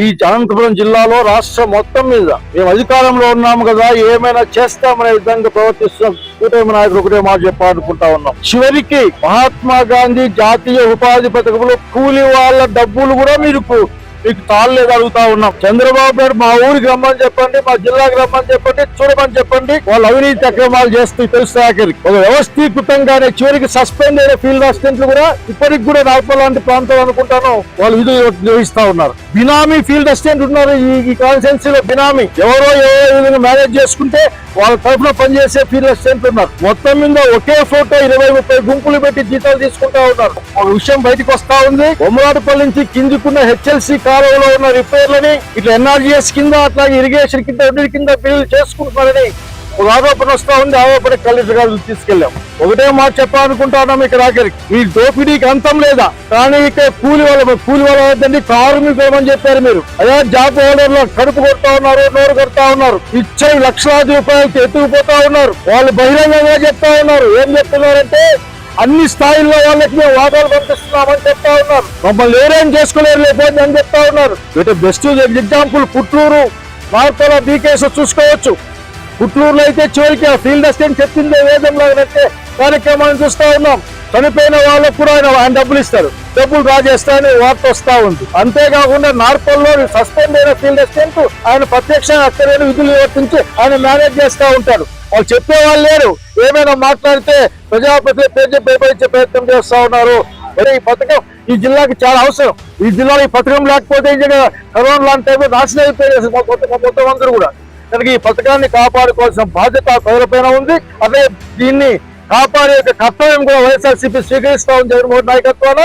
ఈ అనంతపురం జిల్లాలో రాష్ట్రం మొత్తం మీద మేము అధికారంలో ఉన్నాము కదా, ఏమైనా చేస్తామనే విధంగా ప్రవర్తిస్తున్నాం. కూటమి నాయకులు ఒకటే మాట చెప్పాలనుకుంటా ఉన్నాం. చివరికి మహాత్మా గాంధీ జాతీయ ఉపాధి పథకంలో కూలి వాళ్ళ డబ్బులు కూడా మీకు తాళ్ళేది అడుగుతా ఉన్నాం. చంద్రబాబు నాయుడు మా ఊరికి రమ్మని చెప్పండి, మా జిల్లాకి రమ్మని చెప్పండి, చూడమని చెప్పండి. వాళ్ళు అవినీతి అక్రమాలు చేస్తూ తెలుసు. ఒక వ్యవస్థీకృతంగానే చివరికి సస్పెండ్ అయిన ఫీల్డ్ అసిస్టెంట్లు కూడా ఇప్పటికి కూడా నార్పల్ లాంటి ప్రాంతాలు అనుకుంటాను వాళ్ళు విధులు నిర్వహిస్తా ఉన్నారు. బినామీ ఫీల్డ్ అసిస్టెంట్ ఉన్నారు ఈ కాన్స్టిట్యున్సీలో. బినామీ ఎవరో విధంగా మేనేజ్ చేసుకుంటే వాళ్ళ తరఫున పనిచేసే ఫీల్డ్ అసిస్టెంట్ ఉన్నారు. మొత్తం మీద ఒకే ఫోటో 20-30 గుంపులు పెట్టి జీతాలు తీసుకుంటా ఉన్నారు. ఒక విషయం బయటకు వస్తా ఉంది. బొమ్మలాటపల్లి నుంచి కిందికున్న హెచ్ఎల్సి కాలువలో ఉన్న రిపేర్లని ఇట్లా ఎన్ఆర్జీఎస్ కింద అట్లాగే ఇరిగేషన్ కింద అన్నిటి కింద బిల్లు చేసుకుంటున్నారని ఒక ఆరోపణ వస్తా ఉంది. ఆరోపణ కలెక్టర్ గారు తీసుకెళ్లాం. ఒకటే మాట చెప్పాలనుకుంటున్నాం, ఇక్కడ ఆఖరికి ఈ దోపిడీకి అంతం లేదా. కానీ ఇక్కడ కూలి వాళ్ళ వద్దండి, కార్మికులు అని చెప్పారు మీరు. అదే జాబ్ హోల్డర్లు కడుపు కొడతా ఉన్నారు, నోరు కొడతా ఉన్నారు, ఇచ్చే లక్షలాది రూపాయలకి ఎత్తుకుపోతా ఉన్నారు. వాళ్ళు బహిరంగంగా చెప్తా ఉన్నారు. ఏం చెప్తున్నారంటే అన్ని స్థాయిల్లో వాళ్ళకి మేము వాదాలు పంపిస్తున్నామని చెప్తా ఉన్నారు. మమ్మల్ని ఏరేం చేసుకోలేరు లేకపోతే అని చెప్తా ఉన్నారు. బెస్ట్ ఎగ్జాంపుల్ పుట్లూరు నార్తల బీకేస్ చూసుకోవచ్చు. పుట్లూరులో అయితే చివరికి ఆ ఫీల్డ్ అసిస్టెంట్ చెప్పిందే వేదంలాగానంటే కార్యక్రమాన్ని చూస్తా ఉన్నాం. చనిపోయిన వాళ్ళకు కూడా ఆయన డబ్బులు ఇస్తారు, డబ్బులు డ్రా చేస్తారని వార్త వస్తా ఉంది. అంతేకాకుండా నార్పల్లో సస్పెండ్ అయిన ఫీల్డ్ అసిస్టెంట్ ఆయన ప్రత్యక్షంగా అక్కడైన విధులు నిర్వర్తించి ఆయన మేనేజ్ చేస్తూ ఉంటారు. వాళ్ళు చెప్పేవాళ్ళు లేరు. ఏమైనా మాట్లాడితే ప్రజాప్రతినిధులు పేరు భయపడించే ప్రయత్నం చేస్తా ఉన్నారు. ఈ పథకం ఈ జిల్లాకి చాలా అవసరం. ఈ జిల్లాలో ఈ పథకం లేకపోతే కరోనా లాంటి టైంలో నాశనం అయిపోయింది మొత్తం అందరూ కూడా. కనుక ఈ పథకాన్ని కాపాడుకోవాల్సిన బాధ్యత ప్రజలపైన ఉంది. అదే దీన్ని కాపాడే కర్తవ్యం కూడా వైఎస్ఆర్సీపీ స్వీకరిస్తా ఉంది జగన్మోహన్ నాయకత్వాన.